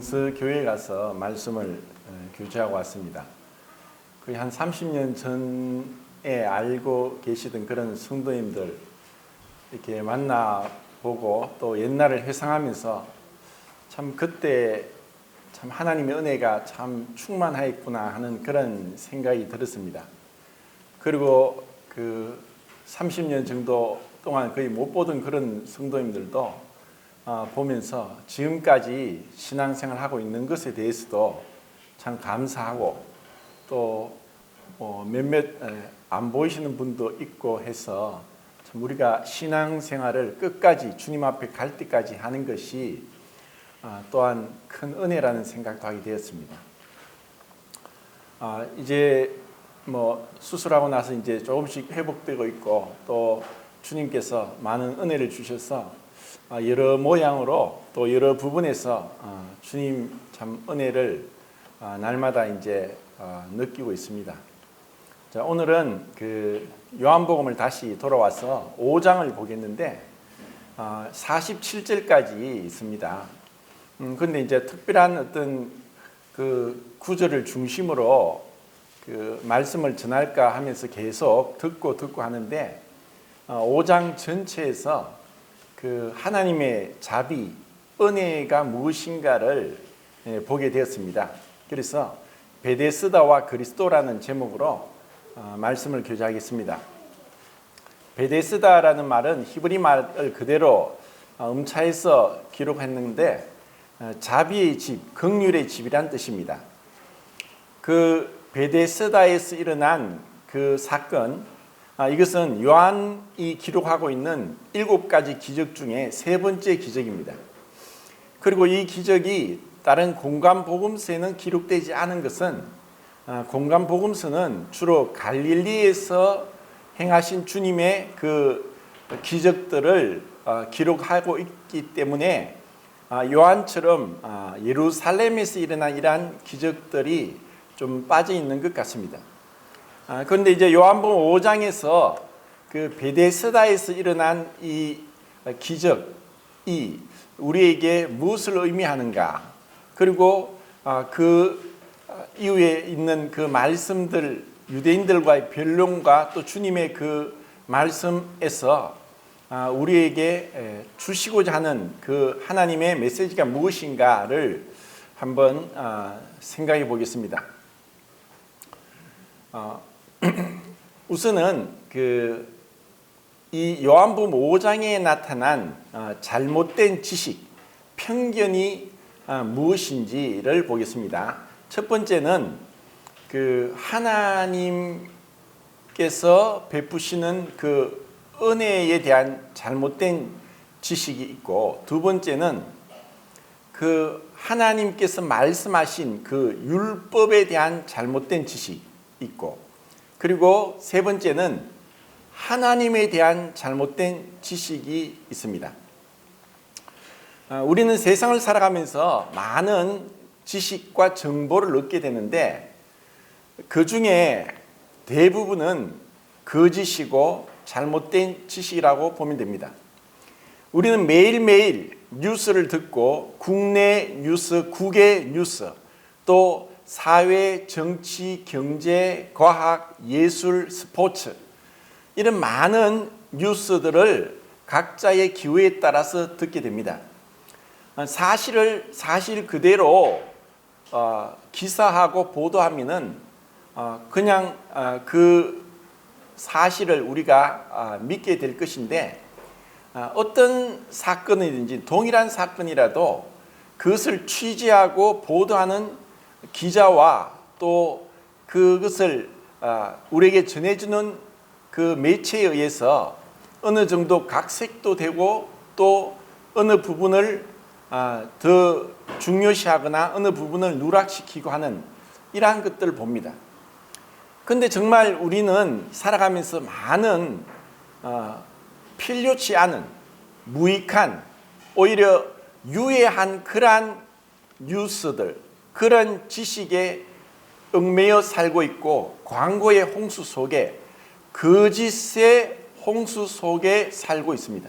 그래서 교회에 가서 말씀을 교제하고 왔습니다. 거의 한 30년 전에 알고 계시던 그런 성도님들 이렇게 만나보고 또 옛날을 회상하면서 참 그때 참 하나님의 은혜가 참 충만하였구나 하는 그런 생각이 들었습니다. 그리고 그 30년 정도 동안 거의 못 보던 그런 성도님들도 보면서 지금까지 신앙생활을 하고 있는 것에 대해서도 참 감사하고 또 몇몇 안 보이시는 분도 있고 해서 참 우리가 신앙생활을 끝까지 주님 앞에 갈 때까지 하는 것이 또한 큰 은혜라는 생각도 하게 되었습니다. 이제 수술하고 나서 이제 조금씩 회복되고 있고 또 주님께서 많은 은혜를 주셔서 여러 모양으로 또 여러 부분에서 주님 참 은혜를 날마다 이제 느끼고 있습니다. 자, 오늘은 그 요한복음을 다시 돌아와서 5장을 보겠는데 47절까지 있습니다. 근데 이제 특별한 어떤 그 구절을 중심으로 그 말씀을 전할까 하면서 계속 듣고 하는데 5장 전체에서 그 하나님의 자비, 은혜가 무엇인가를 보게 되었습니다. 그래서 베데스다와 그리스도라는 제목으로 말씀을 교제하겠습니다. 베데스다라는 말은 히브리 말을 그대로 음차해서 기록했는데 자비의 집, 긍휼의 집이란 뜻입니다. 그 베데스다에서 일어난 그 사건, 이것은 요한이 기록하고 있는 7가지 기적 중에 3번째 기적입니다. 그리고 이 기적이 다른 공관복음서에는 기록되지 않은 것은 공관복음서는 주로 갈릴리에서 행하신 주님의 그 기적들을 기록하고 있기 때문에 요한처럼 예루살렘에서 일어난 이러한 기적들이 좀 빠져 있는 것 같습니다. 그런데 이제 요한복음 5장에서 그 베데스다에서 일어난 이 기적이 우리에게 무엇을 의미하는가, 그리고 그 이후에 있는 그 말씀들, 유대인들과의 변론과 또 주님의 그 말씀에서 우리에게 주시고자 하는 그 하나님의 메시지가 무엇인가를 한번 생각해 보겠습니다. 우선은 이 요한복음 5장에 나타난 잘못된 지식, 편견이 무엇인지를 보겠습니다. 첫 번째는 그 하나님께서 베푸시는 그 은혜에 대한 잘못된 지식이 있고, 두 번째는 그 하나님께서 말씀하신 그 율법에 대한 잘못된 지식이 있고, 그리고 세 번째는 하나님에 대한 잘못된 지식이 있습니다. 우리는 세상을 살아가면서 많은 지식과 정보를 얻게 되는데 그 중에 대부분은 거짓이고 잘못된 지식이라고 보면 됩니다. 우리는 매일매일 뉴스를 듣고 국내 뉴스, 국외 뉴스, 또 사회, 정치, 경제, 과학, 예술, 스포츠 이런 많은 뉴스들을 각자의 기호에 따라서 듣게 됩니다. 사실 그대로 기사하고 보도하면은 그냥 그 사실을 우리가 믿게 될 것인데, 어떤 사건이든지 동일한 사건이라도 그것을 취재하고 보도하는 기자와 또 그것을 우리에게 전해주는 그 매체에 의해서 어느 정도 각색도 되고 또 어느 부분을 더 중요시하거나 어느 부분을 누락시키고 하는 이러한 것들을 봅니다. 그런데 정말 우리는 살아가면서 많은 필요치 않은 무익한 오히려 유해한 그러한 뉴스들, 그런 지식에 얽매여 살고 있고 광고의 홍수 속에, 거짓의 홍수 속에 살고 있습니다.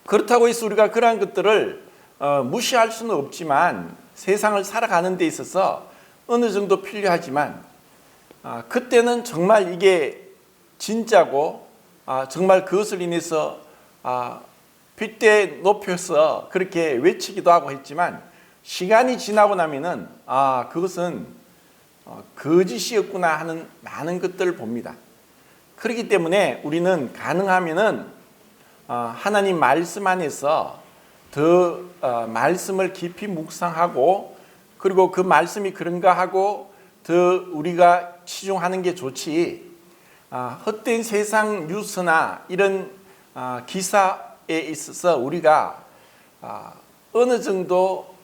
그렇다고 해서 우리가 그러한 것들을 무시할 수는 없지만 세상을 살아가는 데 있어서 어느 정도 필요하지만 그때는 정말 이게 진짜고 정말 그것을 인해서 빗대 높여서 그렇게 외치기도 하고 했지만 시간이 지나고 나면은 그것은 거짓이었구나 하는 많은 것들을 봅니다. 그렇기 때문에 우리는 가능하면은 하나님 말씀 안에서 더 말씀을 깊이 묵상하고 그리고 그 말씀이 그런가 하고 더 우리가 치중하는 게 좋지 헛된 세상 뉴스나 이런 기사에 있어서 우리가 어느 정도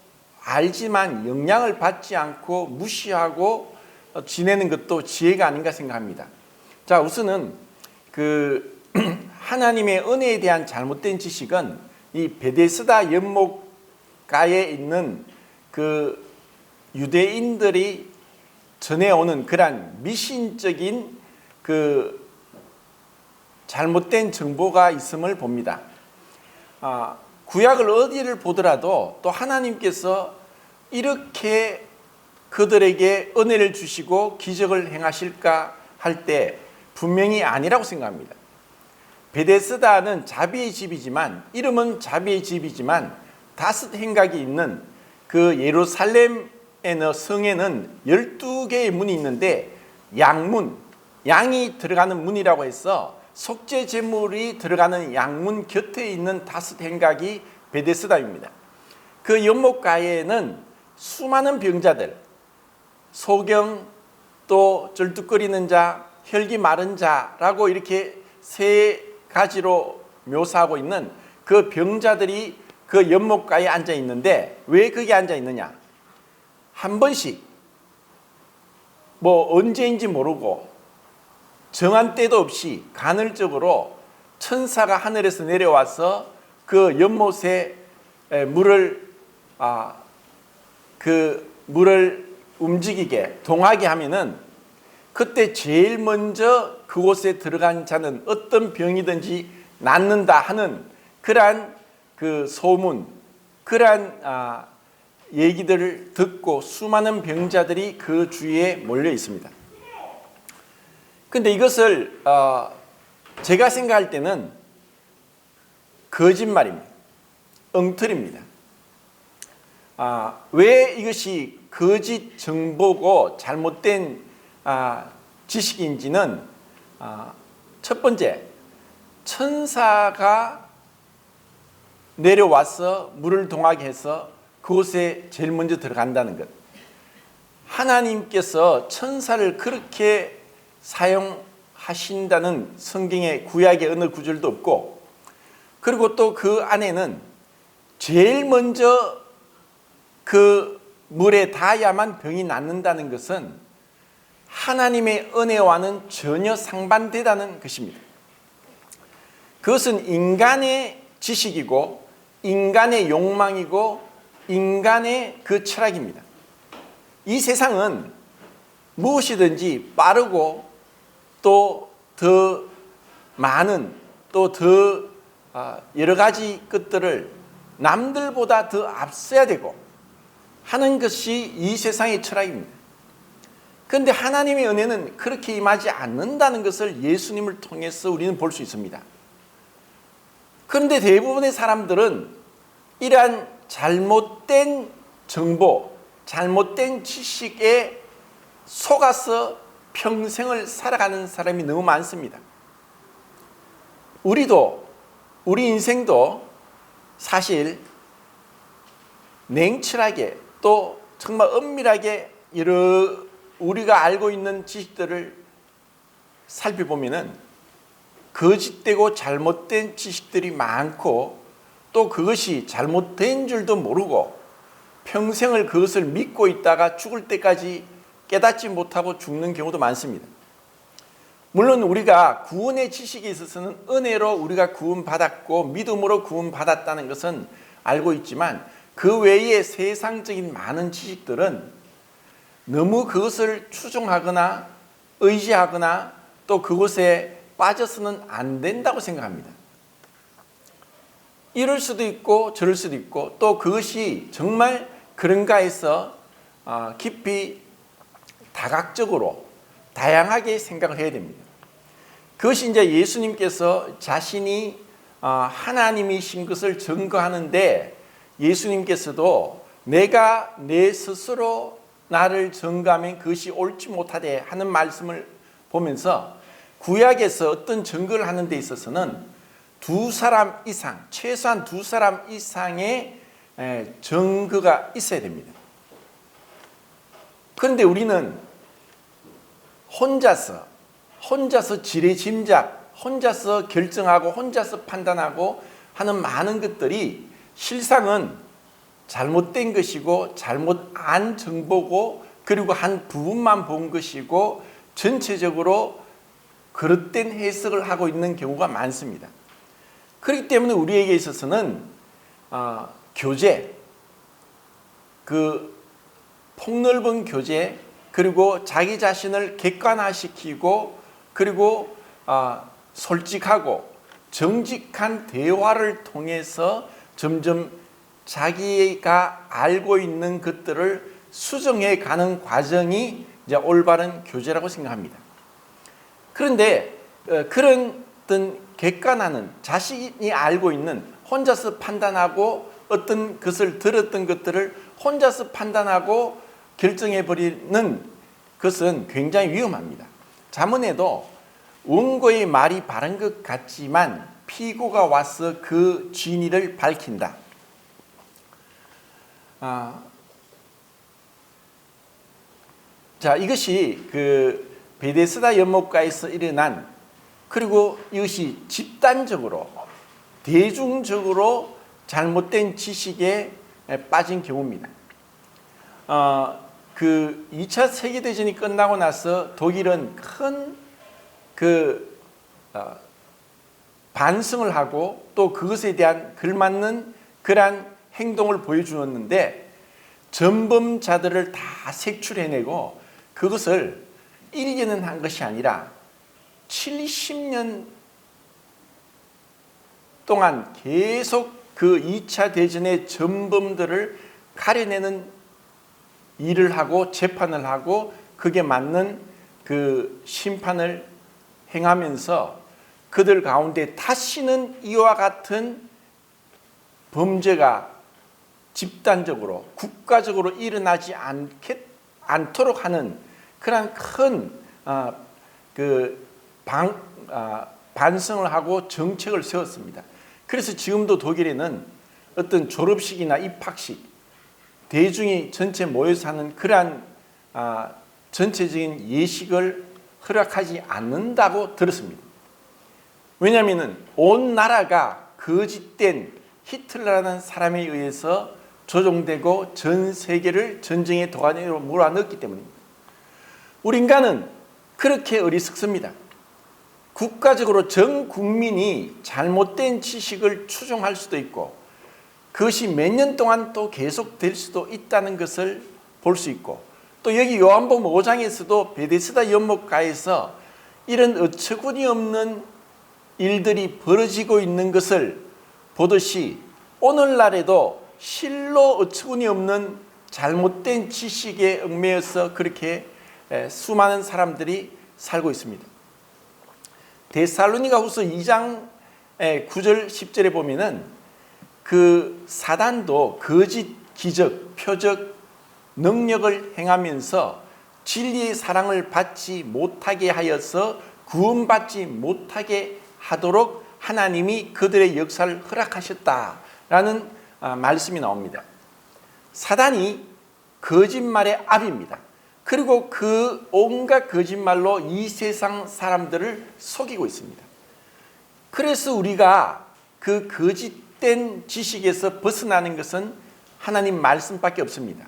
알지만 영향을 받지 않고 무시하고 지내는 것도 지혜가 아닌가 생각합니다. 자, 우선은 그 하나님의 은혜에 대한 잘못된 지식은 이 베데스다 연못가에 있는 그 유대인들이 전해오는 그러한 미신적인 그 잘못된 정보가 있음을 봅니다. 구약을 어디를 보더라도 또 하나님께서 이렇게 그들에게 은혜를 주시고 기적을 행하실까 할 때 분명히 아니라고 생각합니다. 베데스다는 자비의 집이지만 이름은 자비의 집이지만 다섯 행각이 있는 그 예루살렘의 성에는 12개의 문이 있는데 양문, 양이 들어가는 문이라고 해서 속죄 제물이 들어가는 양문 곁에 있는 다섯 행각이 베데스다입니다. 그 연못가에는 수많은 병자들, 소경, 또 절뚝거리는 자, 혈기 마른 자라고 이렇게 세 가지로 묘사하고 있는 그 병자들이 그 연못가에 앉아 있는데 왜 거기 앉아 있느냐? 한 번씩 뭐 언제인지 모르고 정한 때도 없이 간헐적으로 천사가 하늘에서 내려와서 그 연못에 물을 움직이게 동하게 하면은 그때 제일 먼저 그곳에 들어간 자는 어떤 병이든지 낫는다 하는 그러한 그 소문, 그러한 얘기들을 듣고 수많은 병자들이 그 주위에 몰려 있습니다. 근데 이것을 제가 생각할 때는 거짓말입니다. 엉터리입니다. 왜 이것이 거짓 정보고 잘못된 지식인지는 첫 번째, 천사가 내려와서 물을 동하게 해서 그곳에 제일 먼저 들어간다는 것. 하나님께서 천사를 그렇게 사용하신다는 성경의 구약의 어느 구절도 없고, 그리고 또 그 안에는 제일 먼저 그 물에 닿아야만 병이 낫는다는 것은 하나님의 은혜와는 전혀 상반되다는 것입니다. 그것은 인간의 지식이고 인간의 욕망이고 인간의 그 철학입니다. 이 세상은 무엇이든지 빠르고 또 더 많은 또 더 여러 가지 것들을 남들보다 더 앞서야 되고 하는 것이 이 세상의 철학입니다. 그런데 하나님의 은혜는 그렇게 임하지 않는다는 것을 예수님을 통해서 우리는 볼 수 있습니다. 그런데 대부분의 사람들은 이러한 잘못된 정보, 잘못된 지식에 속아서 평생을 살아가는 사람이 너무 많습니다. 우리 인생도 사실 냉철하게 또 정말 엄밀하게 여러 우리가 알고 있는 지식들을 살펴보면은 거짓되고 잘못된 지식들이 많고 또 그것이 잘못된 줄도 모르고 평생을 그것을 믿고 있다가 죽을 때까지 깨닫지 못하고 죽는 경우도 많습니다. 물론 우리가 구원의 지식에 있어서는 은혜로 우리가 구원받았고 믿음으로 구원받았다는 것은 알고 있지만 그 외에 세상적인 많은 지식들은 너무 그것을 추종하거나 의지하거나 또 그것에 빠져서는 안 된다고 생각합니다. 이럴 수도 있고 저럴 수도 있고, 또 그것이 정말 그런가 해서 깊이 다각적으로 다양하게 생각을 해야 됩니다. 그것이 이제 예수님께서 자신이 하나님이신 것을 증거하는데, 예수님께서도 내가 내 스스로 나를 증거하면 그것이 옳지 못하되 하는 말씀을 보면서, 구약에서 어떤 증거를 하는 데 있어서는 두 사람 이상, 최소한 두 사람 이상의 증거가 있어야 됩니다. 그런데 우리는 혼자서 지레짐작, 혼자서 결정하고 혼자서 판단하고 하는 많은 것들이 실상은 잘못된 것이고, 잘못 안 정보고, 그리고 한 부분만 본 것이고, 전체적으로 그릇된 해석을 하고 있는 경우가 많습니다. 그렇기 때문에 우리에게 있어서는 교제, 그 폭넓은 교제, 그리고 자기 자신을 객관화시키고, 그리고 솔직하고 정직한 대화를 통해서 점점 자기가 알고 있는 것들을 수정해 가는 과정이 이제 올바른 교제라고 생각합니다. 그런데 그런 어떤 객관화는, 자신이 알고 있는, 혼자서 판단하고 어떤 것을 들었던 것들을 혼자서 판단하고 결정해 버리는 것은 굉장히 위험합니다. 잠언에도 원고의 말이 바른 것 같지만 피고가 와서 그 진위를 밝힌다. 자, 이것이 그 베데스다 연못가에서 일어난, 그리고 이것이 집단적으로 대중적으로 잘못된 지식에 빠진 경우입니다. 그 2차 세계대전이 끝나고 나서 독일은 큰 반성을 하고 또 그것에 대한 걸맞는 그러한 행동을 보여주었는데, 전범자들을 다 색출해내고 그것을 1년은 한 것이 아니라 70년 동안 계속 그 2차 대전의 전범들을 가려내는 일을 하고 재판을 하고 그게 맞는 그 심판을 행하면서 그들 가운데 다시는 이와 같은 범죄가 집단적으로 국가적으로 일어나지 않도록 하는 그런 큰 반성을 하고 정책을 세웠습니다. 그래서 지금도 독일에는 어떤 졸업식이나 입학식, 대중이 전체 모여서 하는 그러한 전체적인 예식을 허락하지 않는다고 들었습니다. 왜냐하면 온 나라가 거짓된 히틀러라는 사람에 의해서 조종되고 전 세계를 전쟁의 도가니로 몰아넣었기 때문입니다. 우리 인간은 그렇게 어리석습니다. 국가적으로 전 국민이 잘못된 지식을 추종할 수도 있고, 그것이 몇 년 동안 또 계속될 수도 있다는 것을 볼 수 있고, 또 여기 요한복음 5장에서도 베데스다 연못가에서 이런 어처구니 없는 일들이 벌어지고 있는 것을 보듯이, 오늘날에도 실로 어처구니 없는 잘못된 지식에 얽매여서 그렇게 수많은 사람들이 살고 있습니다. 데살로니가후서 2장 9절 10절에 보면은 그 사단도 거짓 기적, 표적, 능력을 행하면서 진리의 사랑을 받지 못하게 하여서 구원받지 못하게 하도록 하나님이 그들의 역사를 허락하셨다라는 말씀이 나옵니다. 사단이 거짓말의 압입니다. 그리고 그 온갖 거짓말로 이 세상 사람들을 속이고 있습니다. 그래서 우리가 그 거짓된 지식에서 벗어나는 것은 하나님 말씀밖에 없습니다.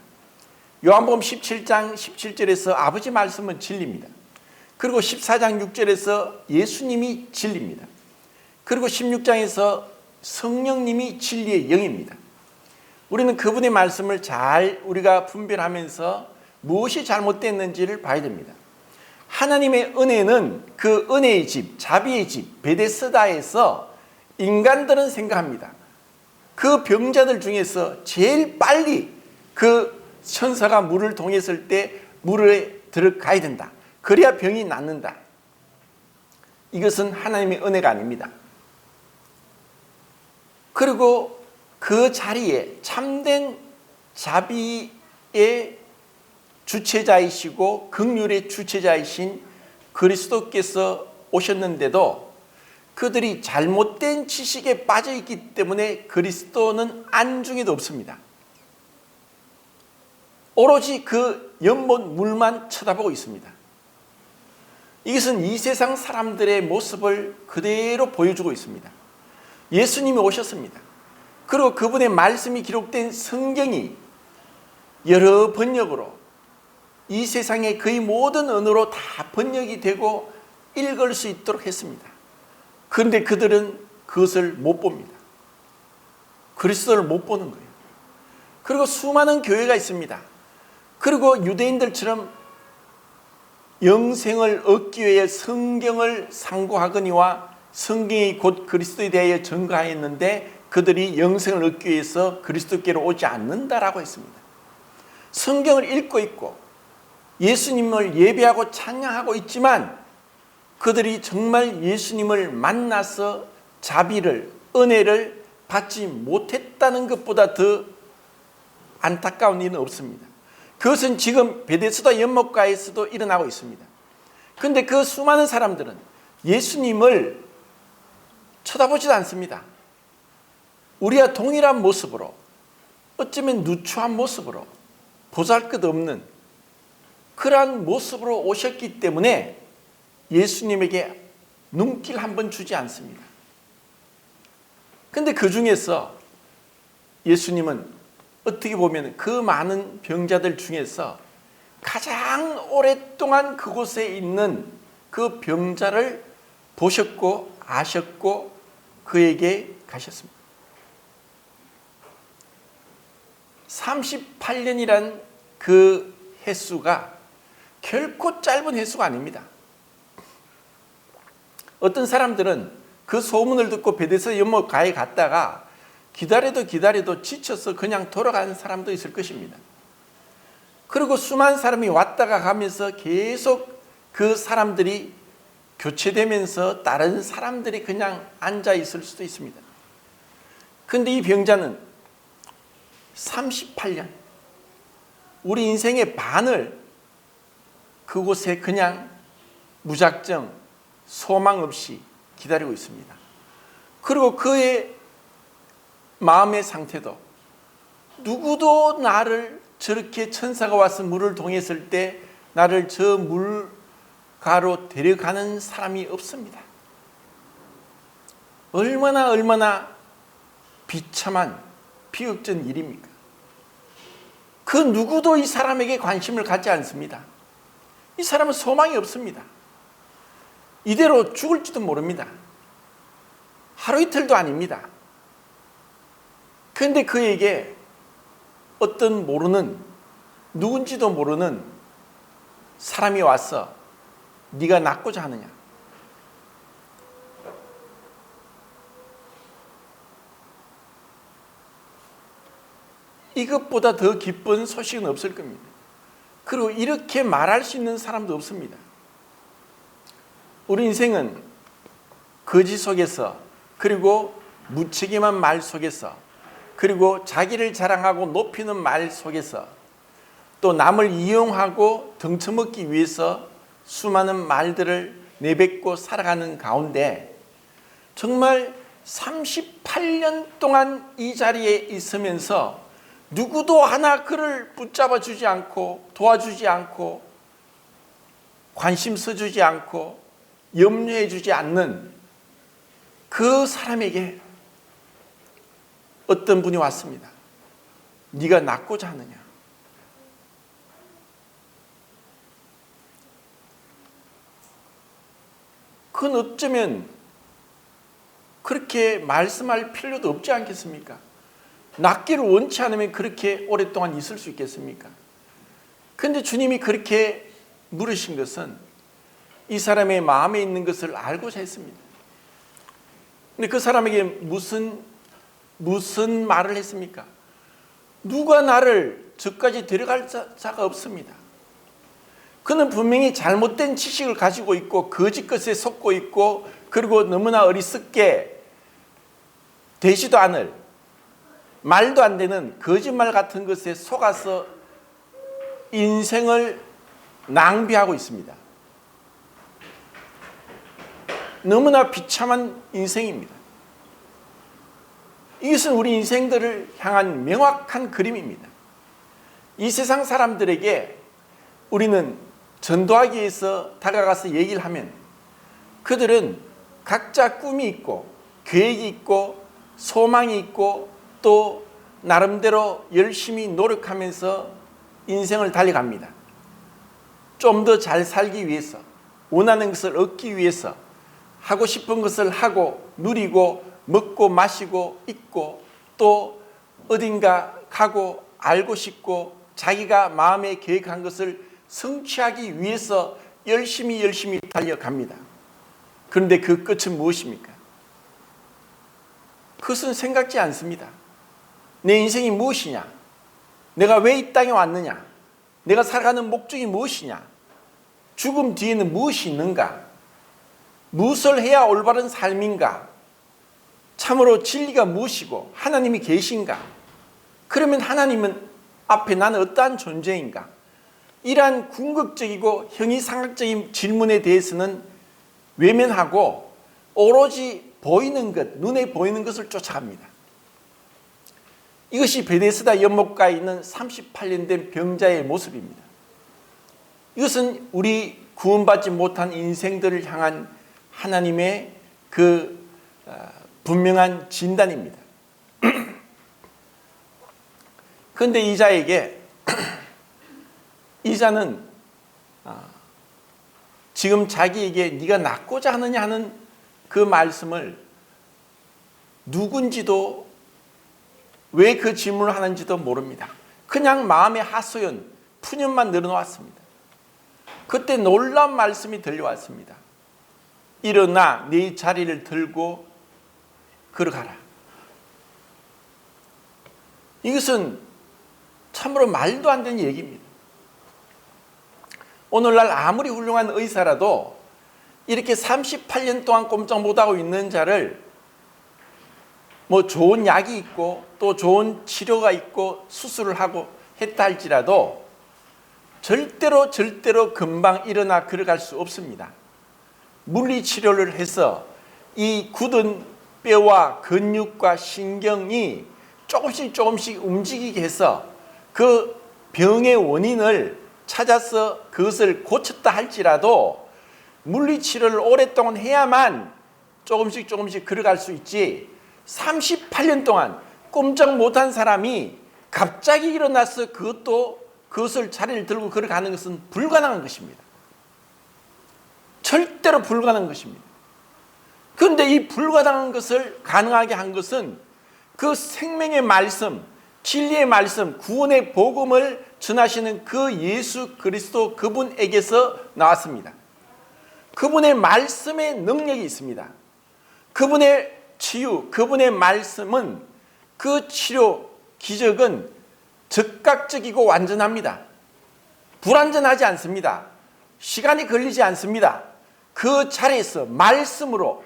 요한복음 17장 17절에서 아버지 말씀은 진리입니다. 그리고 14장 6절에서 예수님이 진리입니다. 그리고 16장에서 성령님이 진리의 영입니다. 우리는 그분의 말씀을 잘 우리가 분별하면서 무엇이 잘못됐는지를 봐야 됩니다. 하나님의 은혜는 그 은혜의 집, 자비의 집, 베데스다에서 인간들은 생각합니다. 그 병자들 중에서 제일 빨리 그 천사가 물을 통했을 때 물에 들어가야 된다. 그래야 병이 낫는다. 이것은 하나님의 은혜가 아닙니다. 그리고 그 자리에 참된 자비의 주체자이시고 긍휼의 주체자이신 그리스도께서 오셨는데도 그들이 잘못된 지식에 빠져 있기 때문에 그리스도는 안중에도 없습니다. 오로지 그 연못 물만 쳐다보고 있습니다. 이것은 이 세상 사람들의 모습을 그대로 보여주고 있습니다. 예수님이 오셨습니다. 그리고 그분의 말씀이 기록된 성경이 여러 번역으로 이 세상의 거의 모든 언어로 다 번역이 되고 읽을 수 있도록 했습니다. 그런데 그들은 그것을 못 봅니다. 그리스도를 못 보는 거예요. 그리고 수많은 교회가 있습니다. 그리고 유대인들처럼 영생을 얻기 위해 성경을 상고하거니와 성경이 곧 그리스도에 대하여 증거하였는데 그들이 영생을 얻기 위해서 그리스도께로 오지 않는다라고 했습니다. 성경을 읽고 있고 예수님을 예배하고 찬양하고 있지만 그들이 정말 예수님을 만나서 자비를, 은혜를 받지 못했다는 것보다 더 안타까운 일은 없습니다. 그것은 지금 베데스다 연못가에서도 일어나고 있습니다. 그런데 그 수많은 사람들은 예수님을 쳐다보지도 않습니다. 우리와 동일한 모습으로, 어쩌면 누추한 모습으로, 보잘것없는 그러한 모습으로 오셨기 때문에 예수님에게 눈길 한번 주지 않습니다. 그런데 그 중에서 예수님은 어떻게 보면 그 많은 병자들 중에서 가장 오랫동안 그곳에 있는 그 병자를 보셨고 아셨고 그에게 가셨습니다. 38년이란 그 횟수가 결코 짧은 횟수가 아닙니다. 어떤 사람들은 그 소문을 듣고 베데스다 연못가에 갔다가 기다려도 지쳐서 그냥 돌아가는 사람도 있을 것입니다. 그리고 수많은 사람이 왔다가 가면서 계속 그 사람들이 교체되면서 다른 사람들이 그냥 앉아 있을 수도 있습니다. 그런데 이 병자는 38년, 우리 인생의 반을 그곳에 그냥 무작정 소망 없이 기다리고 있습니다. 그리고 그의 마음의 상태도 누구도 나를 저렇게 천사가 와서 물을 동했을 때 나를 저 물가로 데려가는 사람이 없습니다. 얼마나 비참한 비극적 일입니까? 그 누구도 이 사람에게 관심을 갖지 않습니다. 이 사람은 소망이 없습니다. 이대로 죽을지도 모릅니다. 하루 이틀도 아닙니다. 그런데 그에게 어떤 모르는, 누군지도 모르는 사람이 와서 네가 낫고자 하느냐? 이것보다 더 기쁜 소식은 없을 겁니다. 그리고 이렇게 말할 수 있는 사람도 없습니다. 우리 인생은 거짓 속에서, 그리고 무책임한 말 속에서, 그리고 자기를 자랑하고 높이는 말 속에서, 또 남을 이용하고 덩쳐먹기 위해서 수많은 말들을 내뱉고 살아가는 가운데 정말 38년 동안 이 자리에 있으면서 누구도 하나 그를 붙잡아 주지 않고 도와주지 않고 관심 써주지 않고 염려해 주지 않는 그 사람에게 어떤 분이 왔습니다. 네가 낫고자 하느냐? 그건 어쩌면 그렇게 말씀할 필요도 없지 않겠습니까? 낫기를 원치 않으면 그렇게 오랫동안 있을 수 있겠습니까? 그런데 주님이 그렇게 물으신 것은 이 사람의 마음에 있는 것을 알고자 했습니다. 근데 그 사람에게 무슨 무슨 말을 했습니까? 누가 나를 저까지 데려갈 자가 없습니다. 그는 분명히 잘못된 지식을 가지고 있고 거짓 것에 속고 있고 그리고 너무나 어리석게 되지도 않을 말도 안 되는 거짓말 같은 것에 속아서 인생을 낭비하고 있습니다. 너무나 비참한 인생입니다. 이것은 우리 인생들을 향한 명확한 그림입니다. 이 세상 사람들에게 우리는 전도하기 위해서 다가가서 얘기를 하면 그들은 각자 꿈이 있고 계획이 있고 소망이 있고 또 나름대로 열심히 노력하면서 인생을 달려갑니다. 좀 더 잘 살기 위해서, 원하는 것을 얻기 위해서, 하고 싶은 것을 하고 누리고 먹고 마시고 있고 또 어딘가 가고 알고 싶고 자기가 마음에 계획한 것을 성취하기 위해서 열심히 달려갑니다. 그런데 그 끝은 무엇입니까? 그것은 생각지 않습니다. 내 인생이 무엇이냐? 내가 왜 이 땅에 왔느냐? 내가 살아가는 목적이 무엇이냐? 죽음 뒤에는 무엇이 있는가? 무엇을 해야 올바른 삶인가? 참으로 진리가 무엇이고 하나님이 계신가? 그러면 하나님은 앞에 나는 어떠한 존재인가? 이러한 궁극적이고 형이상학적인 질문에 대해서는 외면하고 오로지 보이는 것, 눈에 보이는 것을 쫓아갑니다. 이것이 베데스다 연못가에 있는 38년 된 병자의 모습입니다. 이것은 우리 구원받지 못한 인생들을 향한 하나님의 그 분명한 진단입니다. 그런데 이 자에게 이 자는 지금 자기에게 네가 낫고자 하느냐 하는 그 말씀을 누군지도 왜 그 질문을 하는지도 모릅니다. 그냥 마음의 하소연, 푸념만 늘어놓았습니다. 그때 놀라운 말씀이 들려왔습니다. 일어나 네 자리를 들고 걸어가라. 이것은 참으로 말도 안 되는 얘기입니다. 오늘날 아무리 훌륭한 의사라도 이렇게 38년 동안 꼼짝 못하고 있는 자를 뭐 좋은 약이 있고 또 좋은 치료가 있고 수술을 하고 했다 할지라도 절대로 금방 일어나 걸어갈 수 없습니다. 물리치료를 해서 이 굳은 뼈와 근육과 신경이 조금씩 움직이게 해서 그 병의 원인을 찾아서 그것을 고쳤다 할지라도 물리치료를 오랫동안 해야만 조금씩 걸어갈 수 있지 38년 동안 꼼짝 못한 사람이 갑자기 일어나서 그것을 자리를 들고 걸어가는 것은 불가능한 것입니다. 절대로 불가능한 것입니다. 그런데 이 불가능한 것을 가능하게 한 것은 그 생명의 말씀, 진리의 말씀, 구원의 복음을 전하시는 그 예수 그리스도 그분에게서 나왔습니다. 그분의 말씀의 능력이 있습니다. 그분의 치유, 그분의 말씀은 그 치료, 기적은 즉각적이고 완전합니다. 불완전하지 않습니다. 시간이 걸리지 않습니다. 그 자리에서 말씀으로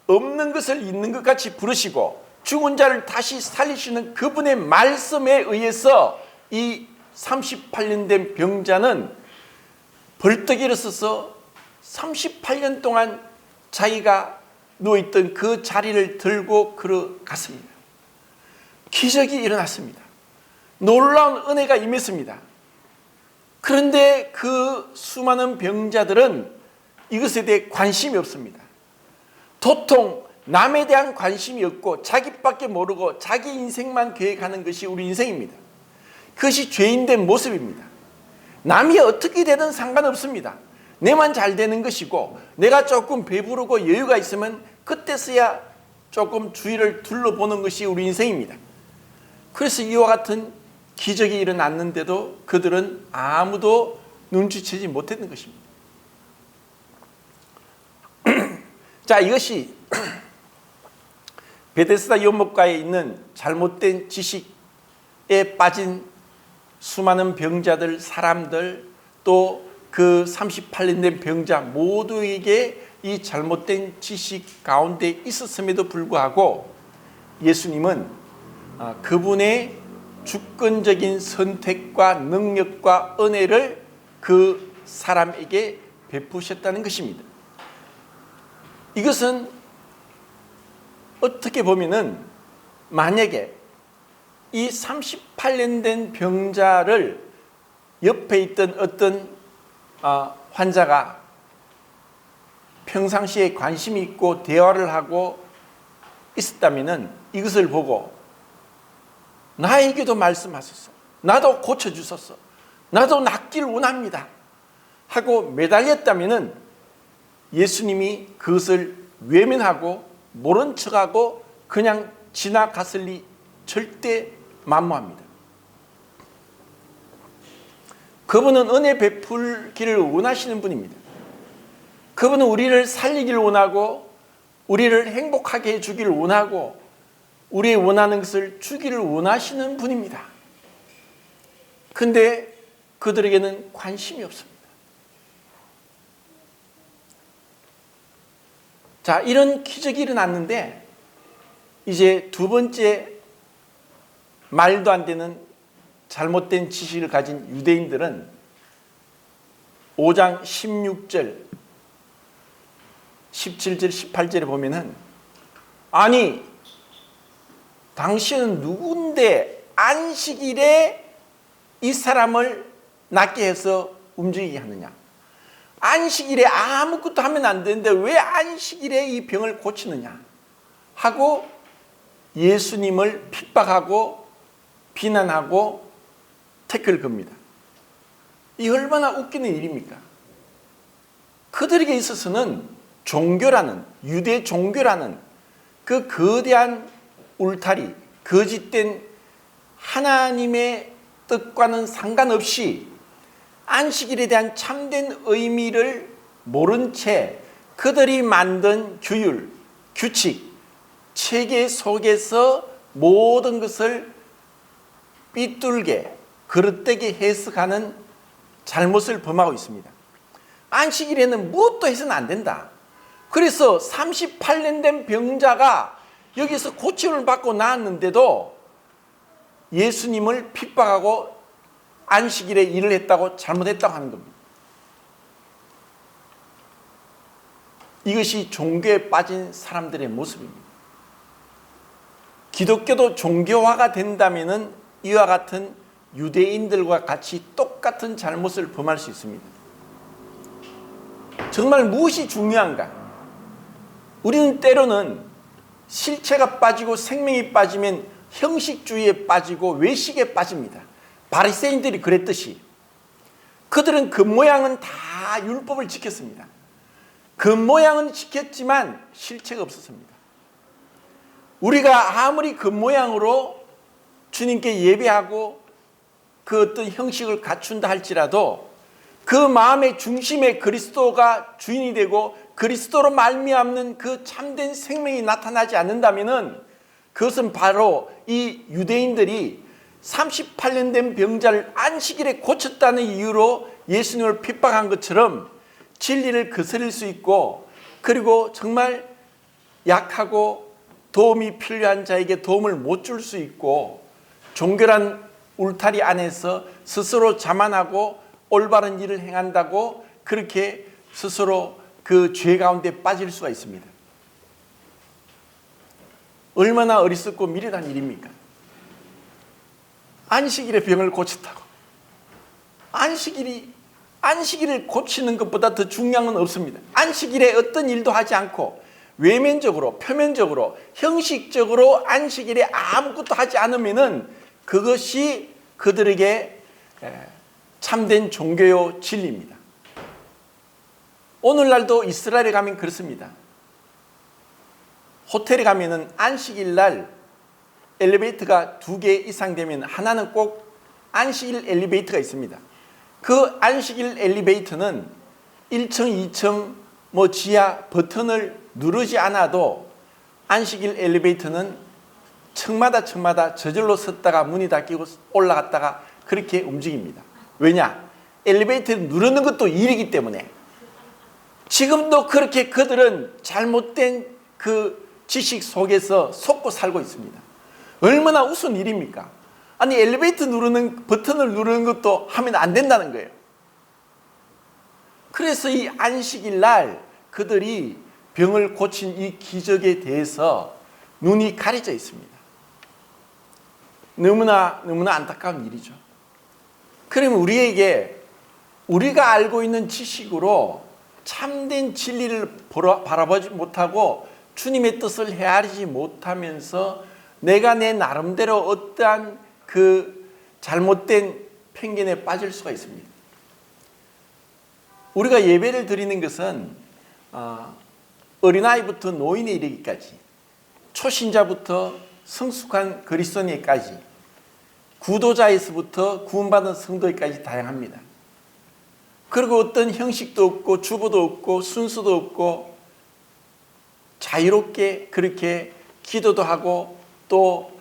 없는 것을 있는 것 같이 부르시고 죽은 자를 다시 살리시는 그분의 말씀에 의해서 이 38년 된 병자는 벌떡 일어서서 38년 동안 자기가 누워있던 그 자리를 들고 걸어갔습니다. 기적이 일어났습니다. 놀라운 은혜가 임했습니다. 그런데 그 수많은 병자들은 이것에 대해 관심이 없습니다. 도통 남에 대한 관심이 없고 자기밖에 모르고 자기 인생만 계획하는 것이 우리 인생입니다. 그것이 죄인된 모습입니다. 남이 어떻게 되든 상관없습니다. 내만 잘 되는 것이고 내가 조금 배부르고 여유가 있으면 그때서야 조금 주위를 둘러보는 것이 우리 인생입니다. 그래서 이와 같은 기적이 일어났는데도 그들은 아무도 눈치채지 못했던 것입니다. 자, 이것이 베데스다 연못가에 있는 잘못된 지식에 빠진 수많은 병자들, 사람들, 또 그 38년 된 병자 모두에게 이 잘못된 지식 가운데 있었음에도 불구하고 예수님은 그분의 주권적인 선택과 능력과 은혜를 그 사람에게 베푸셨다는 것입니다. 이것은 어떻게 보면은 만약에 이 38년 된 병자를 옆에 있던 어떤 환자가 평상시에 관심이 있고 대화를 하고 있었다면은 이것을 보고 나에게도 말씀하소서, 나도 고쳐주소서, 나도 낫길 원합니다 하고 매달렸다면은 예수님이 그것을 외면하고 모른 척하고 그냥 지나갔을 리 절대 만무합니다. 그분은 은혜 베풀기를 원하시는 분입니다. 그분은 우리를 살리기를 원하고 우리를 행복하게 해주기를 원하고 우리의 원하는 것을 주기를 원하시는 분입니다. 근데 그들에게는 관심이 없습니다. 자, 이런 기적이 일어났는데 이제 두 번째 말도 안 되는 잘못된 지식을 가진 유대인들은 5장 16절, 17절, 18절에 보면은 아니 당신은 누군데 안식일에 이 사람을 낫게 해서 움직이게 하느냐? 안식일에 아무것도 하면 안 되는데 왜 안식일에 이 병을 고치느냐? 하고 예수님을 핍박하고 비난하고 태클을 겁니다. 이 얼마나 웃기는 일입니까? 그들에게 있어서는 종교라는, 유대 종교라는 그 거대한 울타리, 거짓된 하나님의 뜻과는 상관없이 안식일에 대한 참된 의미를 모른 채 그들이 만든 규율, 규칙, 체계 속에서 모든 것을 삐뚤게 그릇되게 해석하는 잘못을 범하고 있습니다. 안식일에는 무엇도 해서는 안 된다. 그래서 38년 된 병자가 여기서 고침을 받고 나왔는데도 예수님을 핍박하고 안식일에 일을 했다고 잘못했다고 하는 겁니다. 이것이 종교에 빠진 사람들의 모습입니다. 기독교도 종교화가 된다면 이와 같은 유대인들과 같이 똑같은 잘못을 범할 수 있습니다. 정말 무엇이 중요한가? 우리는 때로는 실체가 빠지고 생명이 빠지면 형식주의에 빠지고 외식에 빠집니다. 바리새인들이 그랬듯이 그들은 겉모양은 다 율법을 지켰습니다. 겉모양은 지켰지만 실체가 없었습니다. 우리가 아무리 겉모양으로 주님께 예배하고 그 어떤 형식을 갖춘다 할지라도 그 마음의 중심에 그리스도가 주인이 되고 그리스도로 말미암는 그 참된 생명이 나타나지 않는다면은 그것은 바로 이 유대인들이 38년 된 병자를 안식일에 고쳤다는 이유로 예수님을 핍박한 것처럼 진리를 거스릴 수 있고 그리고 정말 약하고 도움이 필요한 자에게 도움을 못 줄 수 있고 종교란 울타리 안에서 스스로 자만하고 올바른 일을 행한다고 그렇게 스스로 그 죄 가운데 빠질 수가 있습니다. 얼마나 어리석고 미련한 일입니까? 안식일에 병을 고쳤다고. 안식일을 고치는 것보다 더 중요한 건 없습니다. 안식일에 어떤 일도 하지 않고 외면적으로, 표면적으로, 형식적으로 안식일에 아무것도 하지 않으면은 그것이 그들에게 참된 종교요 진리입니다. 오늘날도 이스라엘에 가면 그렇습니다. 호텔에 가면은 안식일 날 엘리베이터가 2개 이상 되면 하나는 꼭 안식일 엘리베이터가 있습니다. 그 안식일 엘리베이터는 1층, 2층, 지하 버튼을 누르지 않아도 안식일 엘리베이터는 층마다 저절로 섰다가 문이 닫히고 올라갔다가 그렇게 움직입니다. 왜냐? 엘리베이터를 누르는 것도 일이기 때문에. 지금도 그렇게 그들은 잘못된 그 지식 속에서 속고 살고 있습니다. 얼마나 우스운 일입니까? 아니, 엘리베이터 누르는 버튼을 누르는 것도 하면 안 된다는 거예요. 그래서 이 안식일 날 그들이 병을 고친 이 기적에 대해서 눈이 가려져 있습니다. 너무나 안타까운 일이죠. 그러면 우리에게 우리가 알고 있는 지식으로 참된 진리를 바라보지 못하고 주님의 뜻을 헤아리지 못하면서 내가 내 나름대로 어떠한 그 잘못된 편견에 빠질 수가 있습니다. 우리가 예배를 드리는 것은 어린아이부터 노인에 이르기까지, 초신자부터 성숙한 그리스도인에까지, 구도자에서부터 구원받은 성도에까지 다양합니다. 그리고 어떤 형식도 없고 주보도 없고 순서도 없고 자유롭게 그렇게 기도도 하고 또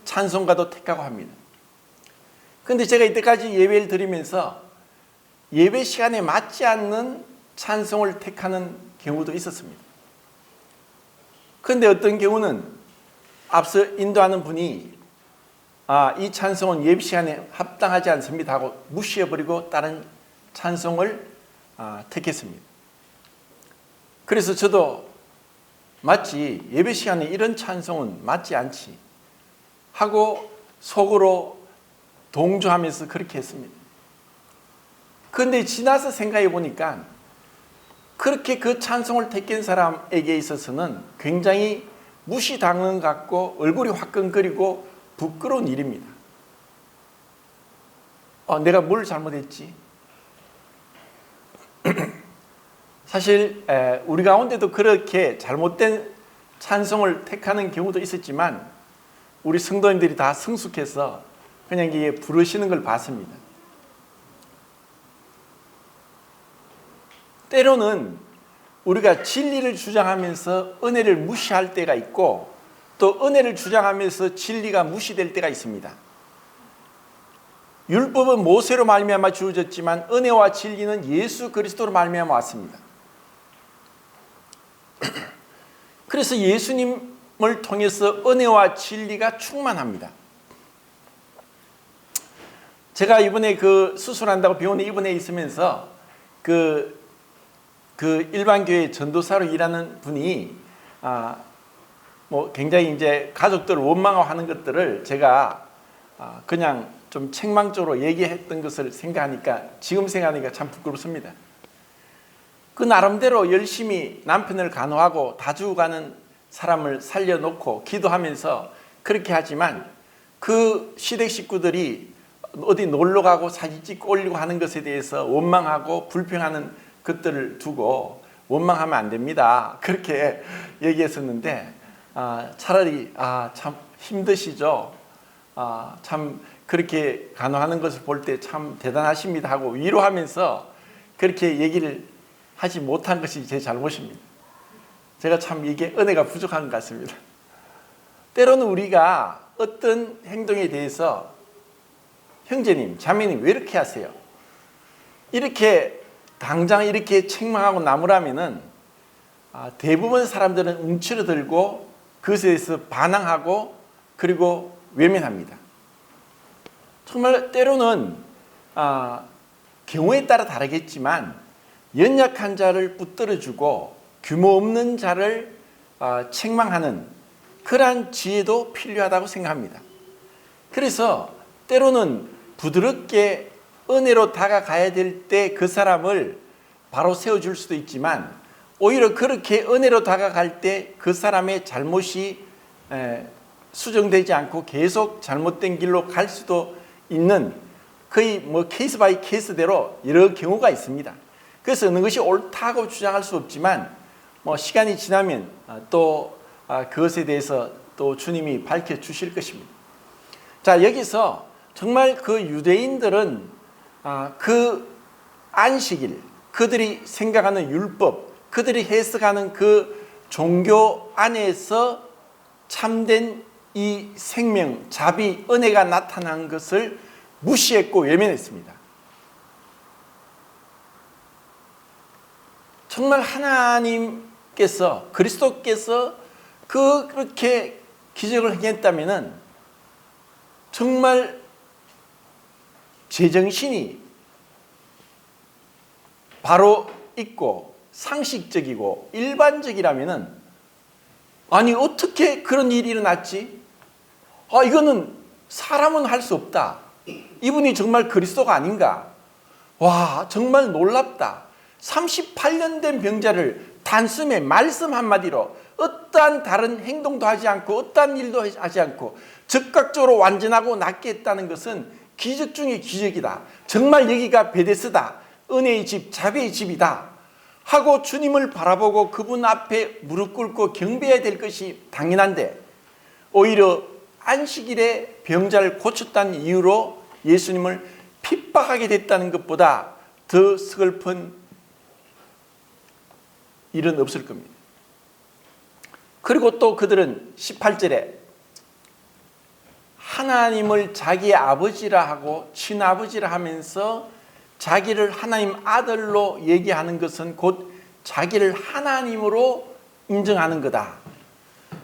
찬송가도 택하고 합니다. 그런데 제가 이때까지 예배를 드리면서 예배 시간에 맞지 않는 찬송을 택하는 경우도 있었습니다. 그런데 어떤 경우는 앞서 인도하는 분이 이 찬송은 예배 시간에 합당하지 않습니다 하고 무시해버리고 다른 찬송을 택했습니다. 그래서 저도 맞지, 예배 시간에 이런 찬송은 맞지 않지 하고 속으로 동조하면서 그렇게 했습니다. 그런데 지나서 생각해 보니까 그렇게 그 찬송을 택한 사람에게 있어서는 굉장히 무시당한 것 같고 얼굴이 화끈거리고 부끄러운 일입니다. 내가 뭘 잘못했지? 사실 우리 가운데도 그렇게 잘못된 찬송을 택하는 경우도 있었지만 우리 성도님들이 다 성숙해서 그냥 이게 부르시는 걸 봤습니다. 때로는 우리가 진리를 주장하면서 은혜를 무시할 때가 있고 또 은혜를 주장하면서 진리가 무시될 때가 있습니다. 율법은 모세로 말미암아 주어졌지만 은혜와 진리는 예수 그리스도로 말미암아 왔습니다. 그래서 예수님을 통해서 은혜와 진리가 충만합니다. 제가 이번에 그 수술한다고 병원에 입원해 있으면서 그 일반 교회 전도사로 일하는 분이 굉장히 이제 가족들을 원망하는 것들을 제가 그냥 좀 책망적으로 얘기했던 것을 생각하니까 지금 생각하니까 참 부끄럽습니다. 그 나름대로 열심히 남편을 간호하고 다 죽어가는 사람을 살려놓고 기도하면서 그렇게 하지만 그 시댁 식구들이 어디 놀러가고 사진 찍고 올리고 하는 것에 대해서 원망하고 불평하는 것들을 두고 원망하면 안 됩니다. 그렇게 얘기했었는데 차라리 참 힘드시죠. 참 그렇게 간호하는 것을 볼 때 참 대단하십니다 하고 위로하면서 그렇게 얘기를 하지 못한 것이 제 잘못입니다. 제가 참 이게 은혜가 부족한 것 같습니다. 때로는 우리가 어떤 행동에 대해서 형제님, 자매님 왜 이렇게 하세요? 이렇게 당장 이렇게 책망하고 나무라면은 대부분 사람들은 움츠러들고 그것에 대해서 반항하고 그리고 외면합니다. 정말 때로는 경우에 따라 다르겠지만 연약한 자를 붙들어주고 규모 없는 자를 책망하는 그러한 지혜도 필요하다고 생각합니다. 그래서 때로는 부드럽게 은혜로 다가가야 될 때 그 사람을 바로 세워줄 수도 있지만 오히려 그렇게 은혜로 다가갈 때 그 사람의 잘못이 수정되지 않고 계속 잘못된 길로 갈 수도 있는 거의 케이스 바이 케이스대로 여러 경우가 있습니다. 그래서 어느 것이 옳다고 주장할 수 없지만 시간이 지나면 또 그것에 대해서 또 주님이 밝혀주실 것입니다. 자, 여기서 정말 그 유대인들은 그 안식일, 그들이 생각하는 율법, 그들이 해석하는 그 종교 안에서 참된 이 생명, 자비, 은혜가 나타난 것을 무시했고 외면했습니다. 정말 하나님께서, 그리스도께서 그렇게 기적을 행했다면 정말 제정신이 바로 있고 상식적이고 일반적이라면, 아니 어떻게 그런 일이 일어났지? 이거는 사람은 할 수 없다. 이분이 정말 그리스도가 아닌가? 와, 정말 놀랍다. 38년 된 병자를 단숨에 말씀 한마디로 어떠한 다른 행동도 하지 않고 어떠한 일도 하지 않고 즉각적으로 완전하고 낫게 했다는 것은 기적 중의 기적이다. 정말 여기가 베데스다, 은혜의 집, 자비의 집이다 하고 주님을 바라보고 그분 앞에 무릎 꿇고 경배해야 될 것이 당연한데, 오히려 안식일에 병자를 고쳤다는 이유로 예수님을 핍박하게 됐다는 것보다 더 슬픈 일은 없을 겁니다. 그리고 또 그들은 18절에 하나님을 자기의 아버지라 하고 친아버지라 하면서 자기를 하나님 아들로 얘기하는 것은 곧 자기를 하나님으로 인정하는 거다.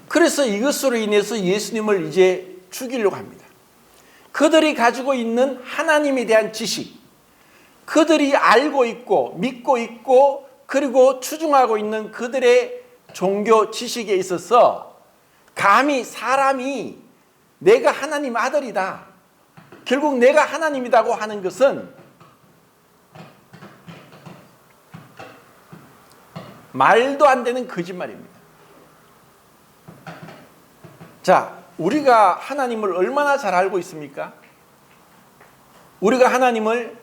그래서 이것으로 인해서 예수님을 이제 죽이려고 합니다. 그들이 가지고 있는 하나님에 대한 지식, 그들이 알고 있고 믿고 있고 그리고 추종하고 있는 그들의 종교 지식에 있어서 감히 사람이 내가 하나님 아들이다, 결국 내가 하나님이라고 하는 것은 말도 안 되는 거짓말입니다. 자, 우리가 하나님을 얼마나 잘 알고 있습니까? 우리가 하나님을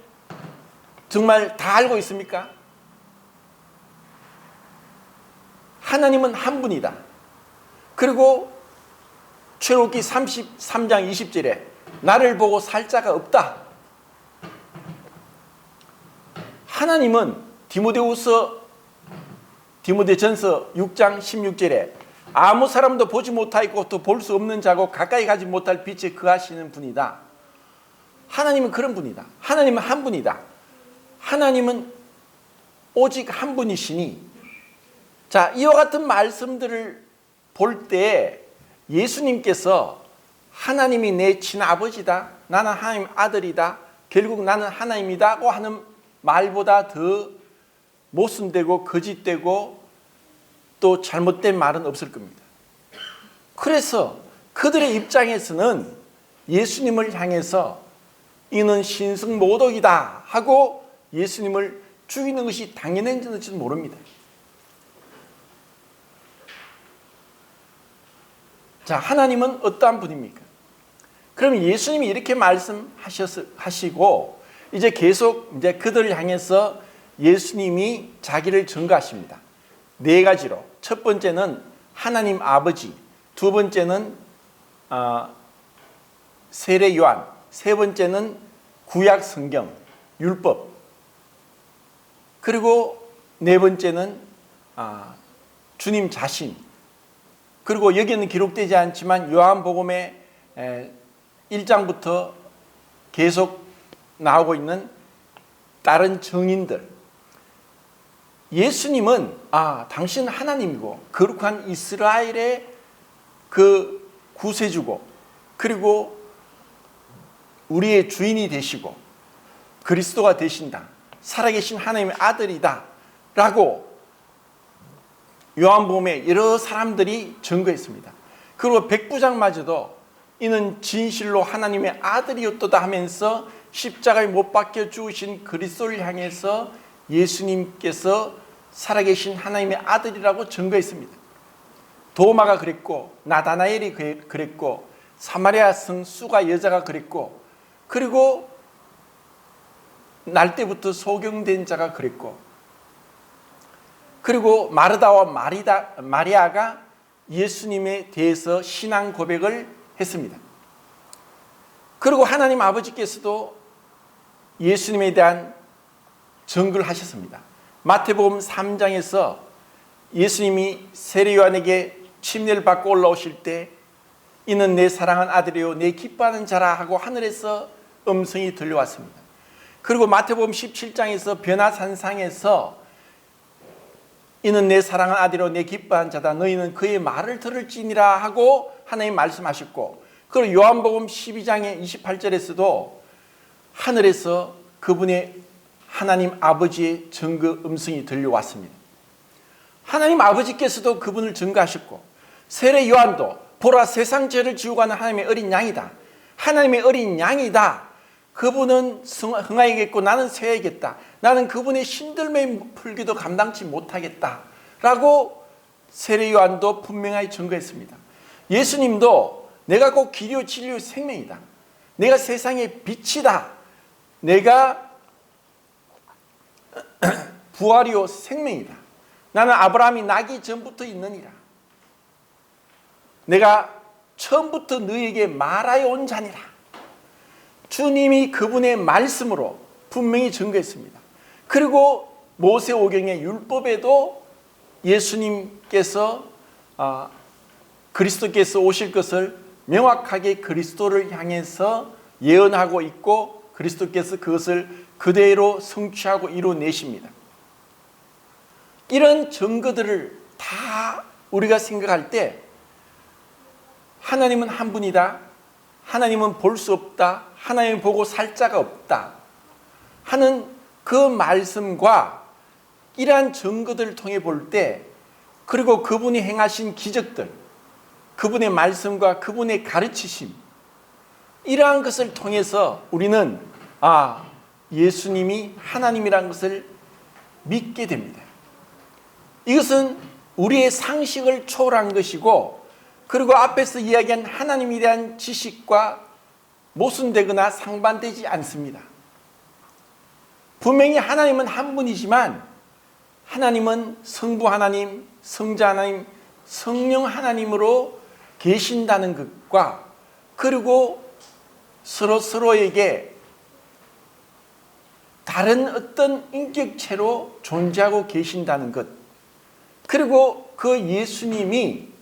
정말 다 알고 있습니까? 하나님은 한 분이다. 그리고 출애굽기 33장 20절에 나를 보고 살 자가 없다. 하나님은 디모데전서 6장 16절에 아무 사람도 보지 못하고 또 볼 수 없는 자고 가까이 가지 못할 빛에 거하시는 분이다. 하나님은 그런 분이다. 하나님은 한 분이다. 하나님은 오직 한 분이시니, 자, 이와 같은 말씀들을 볼 때 예수님께서 하나님이 내 친아버지다, 나는 하나님 아들이다, 결국 나는 하나님이다고 하는 말보다 더 모순되고 거짓되고 또 잘못된 말은 없을 겁니다. 그래서 그들의 입장에서는 예수님을 향해서 이는 신승모독이다 하고 예수님을 죽이는 것이 당연한지는 모릅니다. 자, 하나님은 어떠한 분입니까? 그러면 예수님이 이렇게 말씀하시고 이제 계속 이제 그들을 향해서 예수님이 자기를 증거하십니다. 네 가지로. 첫 번째는 하나님 아버지, 두 번째는 세례 요한, 세 번째는 구약 성경, 율법, 그리고 네 번째는 주님 자신, 그리고 여기는 기록되지 않지만 요한복음의 1장부터 계속 나오고 있는 다른 증인들. 예수님은 당신 하나님이고 거룩한 이스라엘의 그 구세주고 그리고 우리의 주인이 되시고 그리스도가 되신다, 살아계신 하나님의 아들이다 라고 요한복음에 여러 사람들이 증거했습니다. 그리고 백부장마저도 이는 진실로 하나님의 아들이었도다 하면서 십자가에 못 박혀 죽으신 그리스도를 향해서 예수님께서 살아계신 하나님의 아들이라고 증거했습니다. 도마가 그랬고 나다나엘이 그랬고 사마리아 성 수가 여자가 그랬고 그리고 날 때부터 소경된 자가 그랬고 그리고 마르다와 마리아가 예수님에 대해서 신앙 고백을 했습니다. 그리고 하나님 아버지께서도 예수님에 대한 증거를 하셨습니다. 마태복음 3장에서 예수님이 세례 요한에게 침례를 받고 올라오실 때 이는 내 사랑하는 아들이요 내 기뻐하는 자라 하고 하늘에서 음성이 들려왔습니다. 그리고 마태복음 17장에서 변화산상에서 이는 내 사랑하는 아들이요 내 기뻐하는 자다 너희는 그의 말을 들을지니라 하고 하나님 말씀하셨고, 그리고 요한복음 12장의 28절에서도 하늘에서 그분의 하나님 아버지의 증거 음성이 들려왔습니다. 하나님 아버지께서도 그분을 증거하셨고, 세례 요한도 보라 세상 죄를 지우고 가는 하나님의 어린 양이다, 하나님의 어린 양이다, 그분은 흥하야겠고 나는 쇠야겠다, 나는 그분의 신들매의 풀기도 감당치 못하겠다 라고 세례 요한도 분명하게 증거했습니다. 예수님도 내가 곧 길이요 진리요 생명이다, 내가 세상의 빛이다, 내가 부활이요 생명이다, 나는 아브라함이 나기 전부터 있느니라, 내가 처음부터 너에게 말하여 온 자니라. 주님이 그분의 말씀으로 분명히 증거했습니다. 그리고 모세오경의 율법에도 예수님께서 그리스도께서 오실 것을 명확하게 그리스도를 향해서 예언하고 있고, 그리스도께서 그것을 그대로 성취하고 이루어내십니다. 이런 증거들을 다 우리가 생각할 때 하나님은 한 분이다, 하나님은 볼 수 없다, 하나님 보고 살 자가 없다 하는 그 말씀과 이러한 증거들을 통해 볼 때, 그리고 그분이 행하신 기적들, 그분의 말씀과 그분의 가르치심, 이러한 것을 통해서 우리는 예수님이 하나님이라는 것을 믿게 됩니다. 이것은 우리의 상식을 초월한 것이고, 그리고 앞에서 이야기한 하나님에 대한 지식과 모순되거나 상반되지 않습니다. 분명히 하나님은 한 분이지만 하나님은 성부 하나님, 성자 하나님, 성령 하나님으로 계신다는 것과, 그리고 서로에게 다른 어떤 인격체로 존재하고 계신다는 것, 그리고 그 예수님이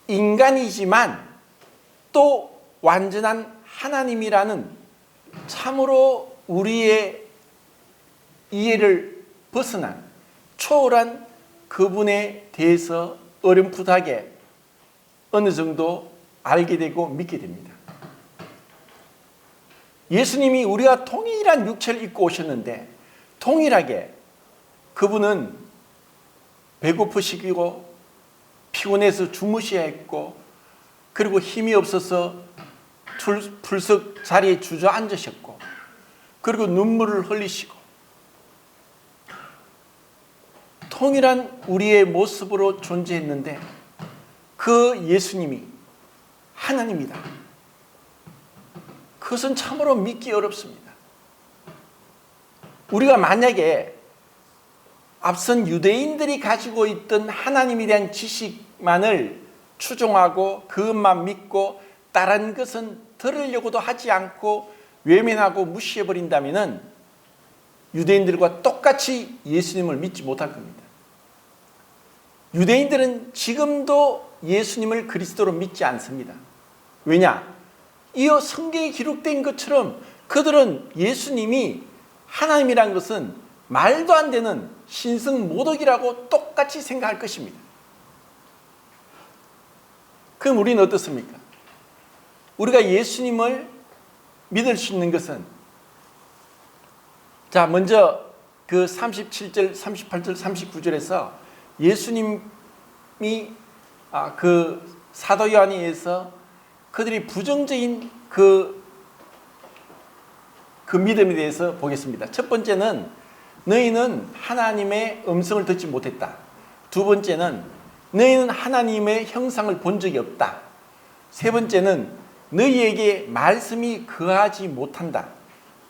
인간이지만 또 완전한 하나님이라는 참으로 우리의 이해를 벗어난 초월한 그분에 대해서 어렴풋하게 어느 정도 알게 되고 믿게 됩니다. 예수님이 우리가 동일한 육체를 입고 오셨는데 동일하게 그분은 배고프시고 피곤해서 주무셔야 했고, 그리고 힘이 없어서 풀석 자리에 주저앉으셨고, 그리고 눈물을 흘리시고, 통일한 우리의 모습으로 존재했는데 그 예수님이 하나님이다, 그것은 참으로 믿기 어렵습니다. 우리가 만약에 앞선 유대인들이 가지고 있던 하나님에 대한 지식만을 추종하고 그것만 믿고 다른 것은 들으려고도 하지 않고 외면하고 무시해버린다면 유대인들과 똑같이 예수님을 믿지 못할 겁니다. 유대인들은 지금도 예수님을 그리스도로 믿지 않습니다. 왜냐? 이어 성경에 기록된 것처럼 그들은 예수님이 하나님이라는 것은 말도 안 되는 신성모독이라고 똑같이 생각할 것입니다. 그럼 우리는 어떻습니까? 우리가 예수님을 믿을 수 있는 것은, 자, 먼저 그 37절, 38절, 39절에서 예수님이 그 사도 요한에 의해서 그들이 부정적인 그 믿음에 대해서 보겠습니다. 첫 번째는 너희는 하나님의 음성을 듣지 못했다. 두 번째는 너희는 하나님의 형상을 본 적이 없다. 세 번째는 너희에게 말씀이 거하지 못한다.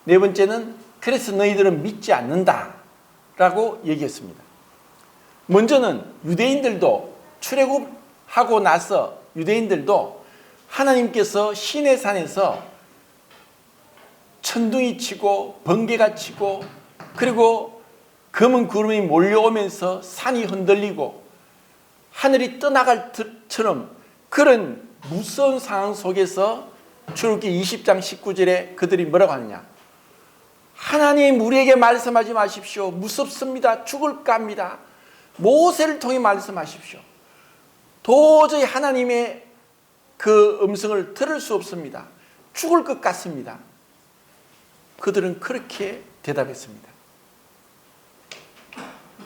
네 번째는 그래서 너희들은 믿지 않는다 라고 얘기했습니다. 먼저는 유대인들도 출애굽하고 나서 유대인들도 하나님께서 시내산에서 천둥이 치고 번개가 치고, 그리고 검은 구름이 몰려오면서 산이 흔들리고 하늘이 떠나갈 처럼 그런 무서운 상황 속에서 출애굽기 20장 19절에 그들이 뭐라고 하느냐? 하나님 우리에게 말씀하지 마십시오. 무섭습니다. 죽을까 합니다. 모세를 통해 말씀하십시오. 도저히 하나님의 그 음성을 들을 수 없습니다. 죽을 것 같습니다. 그들은 그렇게 대답했습니다.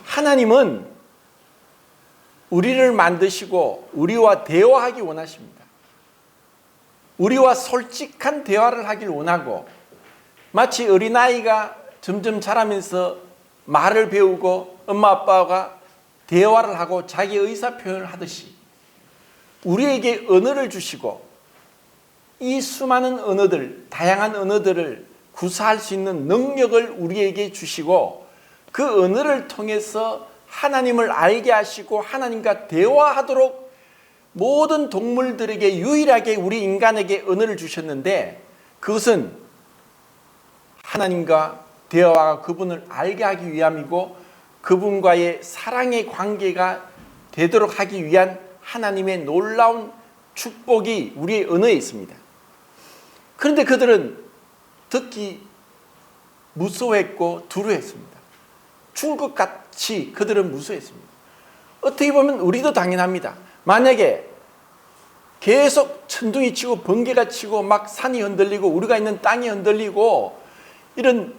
하나님은 우리를 만드시고 우리와 대화하기 원하십니다. 우리와 솔직한 대화를 하길 원하고, 마치 어린아이가 점점 자라면서 말을 배우고 엄마 아빠가 대화를 하고 자기 의사표현을 하듯이 우리에게 언어를 주시고, 이 수많은 언어들, 다양한 언어들을 구사할 수 있는 능력을 우리에게 주시고, 그 언어를 통해서 하나님을 알게 하시고 하나님과 대화하도록 모든 동물들에게 유일하게 우리 인간에게 언어를 주셨는데, 그것은 하나님과 대화와 그분을 알게 하기 위함이고 그분과의 사랑의 관계가 되도록 하기 위한 하나님의 놀라운 축복이 우리의 언어에 있습니다. 그런데 그들은 듣기 무서워했고 두려워했습니다. 죽을 것 같이 그들은 무서워했습니다. 어떻게 보면 우리도 당연합니다. 만약에 계속 천둥이 치고 번개가 치고 막 산이 흔들리고 우리가 있는 땅이 흔들리고 이런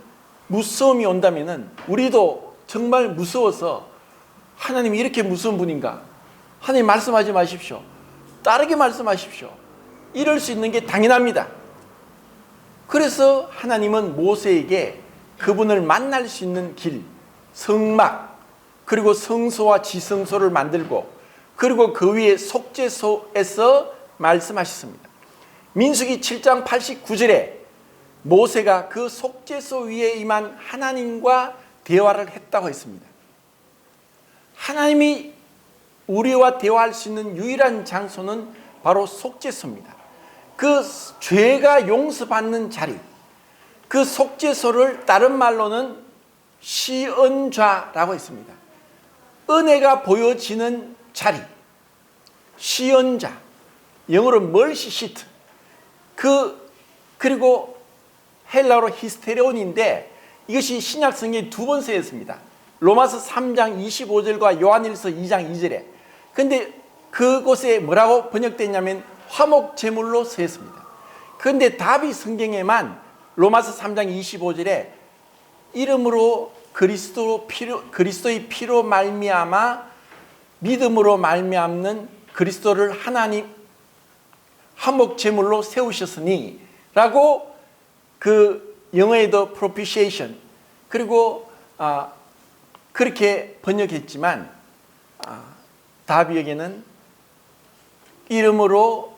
무서움이 온다면 우리도 정말 무서워서 하나님이 이렇게 무서운 분인가? 하나님 말씀하지 마십시오. 다르게 말씀하십시오. 이럴 수 있는 게 당연합니다. 그래서 하나님은 모세에게 그분을 만날 수 있는 길, 성막, 그리고 성소와 지성소를 만들고, 그리고 그 위에 속죄소에서 말씀하셨습니다. 민수기 7장 89절에 모세가 그 속죄소 위에 임한 하나님과 대화를 했다고 했습니다. 하나님이 우리와 대화할 수 있는 유일한 장소는 바로 속죄소입니다. 그 죄가 용서받는 자리, 그 속죄소를 다른 말로는 시언좌라고 했습니다. 은혜가 보여지는 자리, 시언좌, 영어로 멀시 시트, 그리고 헬라어로 히스테리온인데 이것이 신약 성경에 두 번 쓰였습니다. 로마서 3장 25절과 요한일서 2장 2절에. 근데 그곳에 뭐라고 번역됐냐면 화목 제물로 쓰였습니다. 그런데 다윗 성경에만 로마서 3장 25절에 이름으로 그리스도의 피로 말미암아 믿음으로 말미암는 그리스도를 하나님 화목 제물로 세우셨으니 라고 그 영어에도 propitiation 그리고 그렇게 번역했지만 다윗에게는 이름으로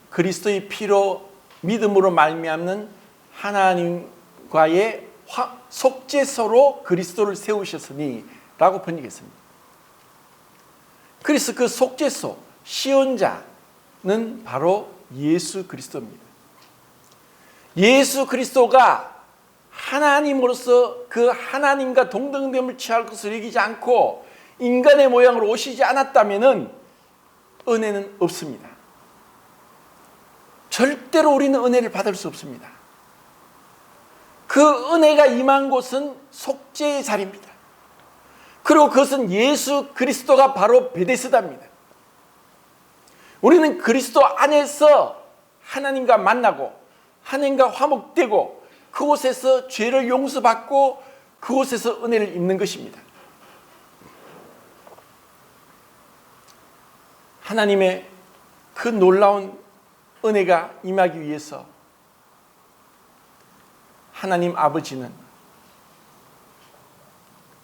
그리스도의 피로 믿음으로 말미암는 하나님과의 속죄소로 그리스도를 세우셨으니 라고 번역했습니다. 그래서 그 속죄소, 시온자는 바로 예수 그리스도입니다. 예수 그리스도가 하나님으로서 그 하나님과 동등됨을 취할 것을 여기지 않고 인간의 모양으로 오시지 않았다면 은혜는 없습니다. 절대로 우리는 은혜를 받을 수 없습니다. 그 은혜가 임한 곳은 속죄의 자리입니다. 그리고 그것은 예수 그리스도가 바로 베데스다입니다. 우리는 그리스도 안에서 하나님과 만나고 하나님과 화목되고 그곳에서 죄를 용서받고 그곳에서 은혜를 입는 것입니다. 하나님의 그 놀라운 은혜가 임하기 위해서 하나님 아버지는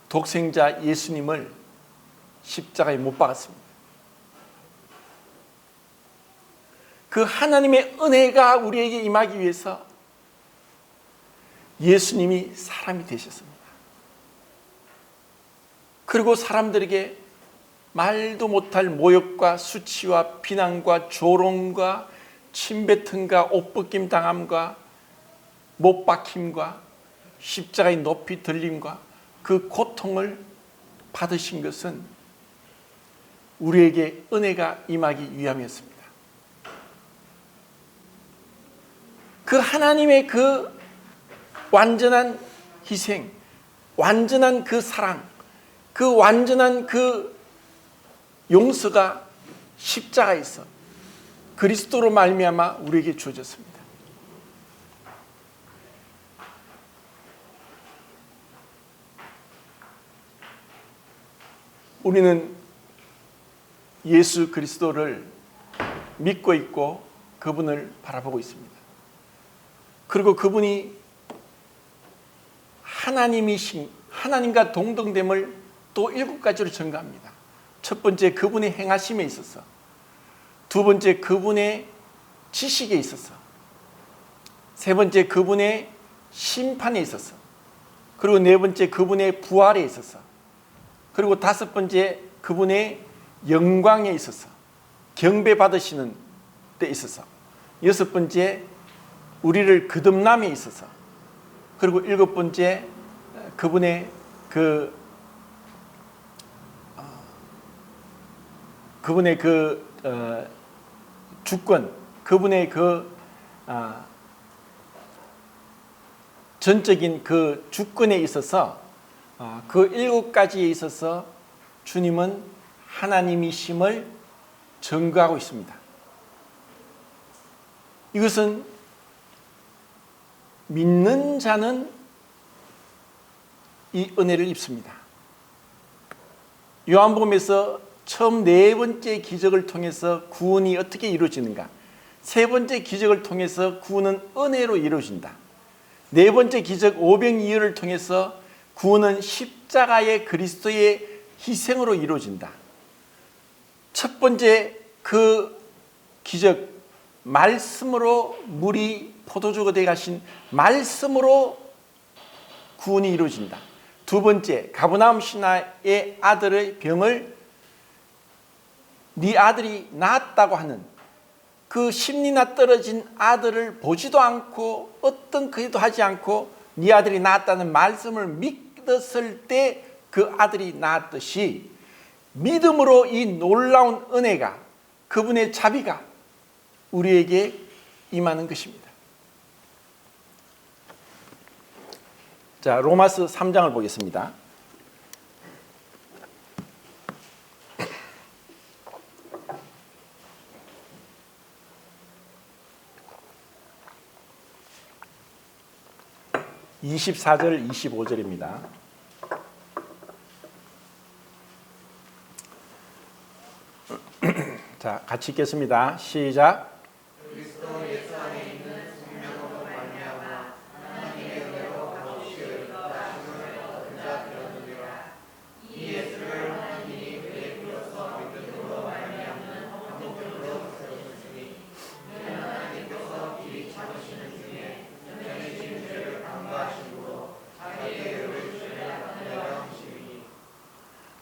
독생자 예수님을 십자가에 못 박았습니다. 그 하나님의 은혜가 우리에게 임하기 위해서 예수님이 사람이 되셨습니다. 그리고 사람들에게 말도 못할 모욕과 수치와 비난과 조롱과 침뱉음과 옷벗김 당함과 못 박힘과 십자가의 높이 들림과 그 고통을 받으신 것은 우리에게 은혜가 임하기 위함이었습니다. 그 하나님의 그 완전한 희생, 완전한 그 사랑, 그 완전한 그 용서가 십자가에서 그리스도로 말미암아 우리에게 주어졌습니다. 우리는 예수 그리스도를 믿고 있고 그분을 바라보고 있습니다. 그리고 그분이 하나님이신, 하나님과 동등됨을 또 7가지로 증거합니다. 첫 번째, 그분의 행하심에 있어서. 두 번째, 그분의 지식에 있어서. 세 번째, 그분의 심판에 있어서. 그리고 네 번째, 그분의 부활에 있어서. 그리고 다섯 번째, 그분의 영광에 있어서, 경배받으시는 데 있어서. 여섯 번째, 우리를 거듭남에 있어서. 그리고 일곱 번째, 그분의 주권, 그분의 전적인 그 주권에 있어서, 그 7가지에 있어서 주님은 하나님이심을 증거하고 있습니다. 이것은 믿는 자는 이 은혜를 입습니다. 요한복음에서 처음 4번째 기적을 통해서 구원이 어떻게 이루어지는가? 3번째 기적을 통해서 구원은 은혜로 이루어진다. 4번째 기적 오병이어를 통해서 구원은 십자가의 그리스도의 희생으로 이루어진다. 첫 번째 그 기적, 말씀으로 물이 포도주가 되게 하신 말씀으로 구원이 이루어진다. 두 번째, 가버나움 신하의 아들의 병을 네 아들이 나았다고 하는 그 심리나 떨어진 아들을 보지도 않고 어떤 기도 하지 않고 네 아들이 나았다는 말씀을 믿었을 때 그 아들이 나았듯이 믿음으로 이 놀라운 은혜가, 그분의 자비가 우리에게 임하는 것입니다. 자, 로마서 3장을 보겠습니다. (24절) (25절입니다) 자, 같이 읽겠습니다. 시작. 그리스도 예수 안에 있는 생명으로 말미암아 하나님의 은혜로 값없이 얻었다 하심을 얻은 자 되었느니라. 이 예수를 하나님이 그의 피로써 믿음으로 말미암는 한목적으로 세우셨으니 이는 하나님께서 미리 참으시는 중에 정해진 죄를 간과하심으로 자기의 의를 주려하려 하심이니.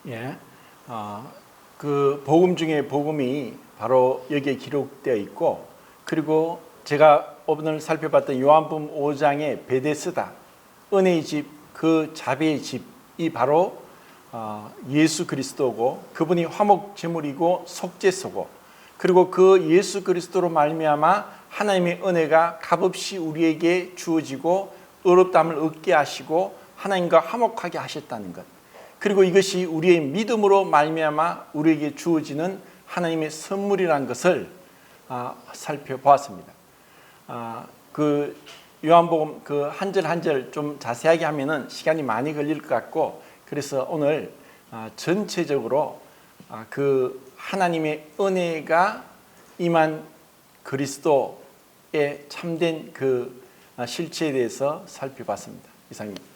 예, 그 복음 중에 복음이 바로 여기에 기록되어 있고, 그리고 제가 오늘 살펴봤던 요한복음 5장의 베데스다, 은혜의 집, 그 자비의 집이 바로 예수 그리스도고, 그분이 화목 제물이고 속죄소고, 그리고 그 예수 그리스도로 말미암아 하나님의 은혜가 값없이 우리에게 주어지고 의롭다함을 얻게 하시고 하나님과 화목하게 하셨다는 것, 그리고 이것이 우리의 믿음으로 말미암아 우리에게 주어지는 하나님의 선물이라는 것을 살펴보았습니다. 그 요한복음 그 한 절 한 절 좀 자세하게 하면은 시간이 많이 걸릴 것 같고, 그래서 오늘 전체적으로 그 하나님의 은혜가 임한 그리스도의 참된 그 실체에 대해서 살펴봤습니다. 이상입니다.